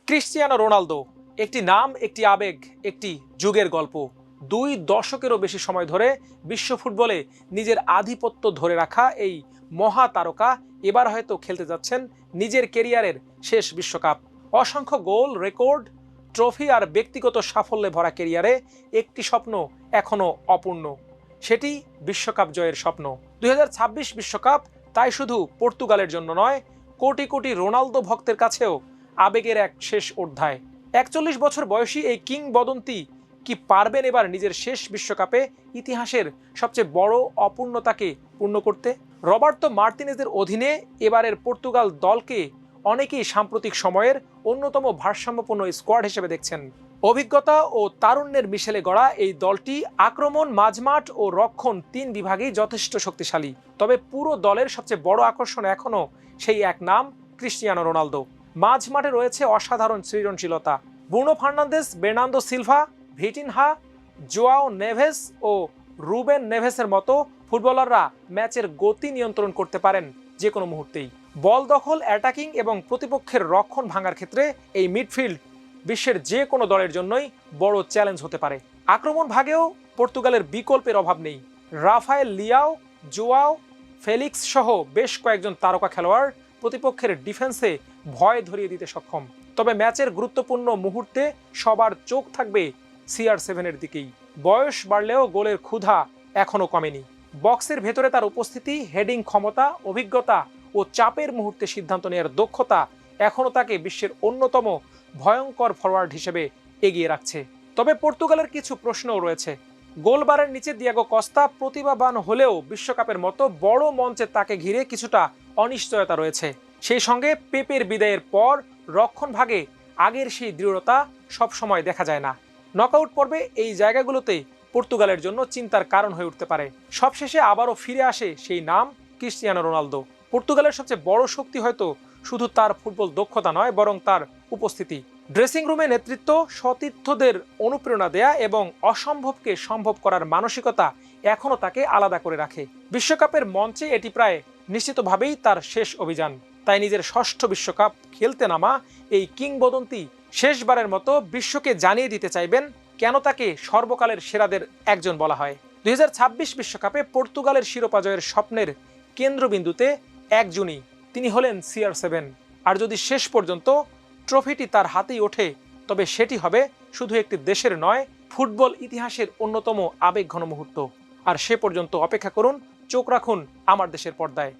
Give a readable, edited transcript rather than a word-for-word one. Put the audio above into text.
Cristiano Ronaldo একটি নাম, একটি আবেগ, একটি যুগের গল্প। 2 দশকেরও বেশি সময় ধরে বিশ্ব ফুটবলে নিজের আধিপত্য ধরে রাখা এই মহা তারকা এবার হয়তো খেলতে যাচ্ছেন নিজের কেরিয়ারের শেষ বিশ্বকাপ। অসংখ্য গোল, রেকর্ড, ট্রফি আর ব্যক্তিগত সাফল্যে ভরা কেরিয়ারে একটি স্বপ্ন এখনো অপূর্ণ, সেটি বিশ্বকাপ জয়ের স্বপ্ন। 2026 বিশ্বকাপ তাই শুধু পর্তুগালের জন্য নয়, কোটি কোটি রোনালদো ভক্তের কাছেও আবেগের এক শেষ অধ্যায়। 41 বছর বয়সী এই কিংবদন্তি কি পারবেন এবার নিজের শেষ বিশ্বকাপে ইতিহাসের সবচেয়ে বড় অপূর্ণতাকে পূর্ণ করতে? রবার্তো মার্তিনেজের অধীনে এবারের পর্তুগাল দলকে অনেকেই সাম্প্রতিক সময়ের অন্যতম ভারসাম্যপূর্ণ স্কোয়াড হিসেবে দেখছেন। অভিজ্ঞতা ও তারুণ্যের মিশেলে গড়া এই দলটি আক্রমণ, মাঝমাঠ ও রক্ষণ 3 বিভাগেই যথেষ্ট শক্তিশালী। তবে পুরো দলের সবচেয়ে বড় আকর্ষণ এখনও সেই এক নাম, ক্রিশ্চিয়ানো রোনালদো। মাঝমাঠে রয়েছে অসাধারণ সৃজনশীলতা। Bruno Fernandes, Bernardo Silva, Vitinha, Joao Neves ও রুবেন নেভেসের মতো ফুটবলাররা ম্যাচের গতি নিয়ন্ত্রণ করতে পারেন যে কোনো মুহূর্তেই। বল দখল, অ্যাটাকিং এবং প্রতিপক্ষের রক্ষণ ভাঙার ক্ষেত্রে এই মিডফিল্ড বিশ্বের যে কোনো দলের জন্যই বড় চ্যালেঞ্জ হতে পারে। আক্রমণ ভাগেও পর্তুগালের বিকল্পের অভাব নেই। রাফায়েল লিয়াও, জোয়াও ফেলিক্স সহ বেশ কয়েকজন তারকা খেলোয়াড় প্রতিপক্ষের ডিফেন্সে ভয় ধরিয়ে দিতে সক্ষম। তবে ম্যাচের গুরুত্বপূর্ণ মুহূর্তে সবার চোখ থাকবে CR7-এর দিকেই। বয়স বাড়লেও গোলের ক্ষুধা এখনো কমেনি। বক্সের ভেতরে তার উপস্থিতি, হেডিং ক্ষমতা, অভিজ্ঞতা ও চাপের মুহূর্তে সিদ্ধান্ত নেওয়ার দক্ষতা এখনো তাকে বিশ্বের অন্যতম ভয়ঙ্কর ফরওয়ার্ড হিসেবে এগিয়ে রাখছে। তবে পর্তুগালের কিছু প্রশ্নও রয়েছে। গোলবারের নিচে দিয়াগো কস্তা প্রতিভাবান হলেও বিশ্বকাপের মতো বড় মঞ্চে তাকে ঘিরে কিছুটা অনিশ্চয়তা রয়েছে। সেই সঙ্গে পেপের বিদায়ের পর রক্ষণ ভাগে আগের সেই দৃঢ়তা সবসময় দেখা যায় না। নকআউট পর্বে এই জায়গাগুলোতে পর্তুগালের জন্য চিন্তার কারণ হয়ে উঠতে পারে। সবশেষে আবারও ফিরে আসে সেই নাম, ক্রিশ্চিয়ানো রোনালদো। পর্তুগালের সবচেয়ে বড় শক্তি হয়তো শুধু তার ফুটবল দক্ষতা নয়, বরং তার উপস্থিতি। ড্রেসিং রুমে নেতৃত্ব, সতীর্থদের অনুপ্রেরণা দেয়া এবং অসম্ভবকে সম্ভব করার মানসিকতা এখনও তাকে আলাদা করে রাখে। বিশ্বকাপের মঞ্চে এটি প্রায় নিশ্চিতভাবেই তার শেষ অভিযান। তাই নিজের ষষ্ঠ বিশ্বকাপ খেলতে নামা এই কিংবদন্তি শেষবারের মতো বিশ্বকে জানিয়ে দিতে চাইবেন কেন তাকে সর্বকালের সেরাদের একজন বলা হয়। 2026 বিশ্বকাপে পর্তুগালের শিরোপা জয়ের স্বপ্নের কেন্দ্রবিন্দুতে একজনই, তিনি হলেন CR7। আর যদি শেষ পর্যন্ত ট্রফিটি তার হাতেই ওঠে, তবে সেটি হবে শুধু একটি দেশের নয়, ফুটবল ইতিহাসের অন্যতম আবেগঘন মুহূর্ত। আর সে পর্যন্ত অপেক্ষা করুন, চোখ রাখুন আমার দেশের পর্দায়।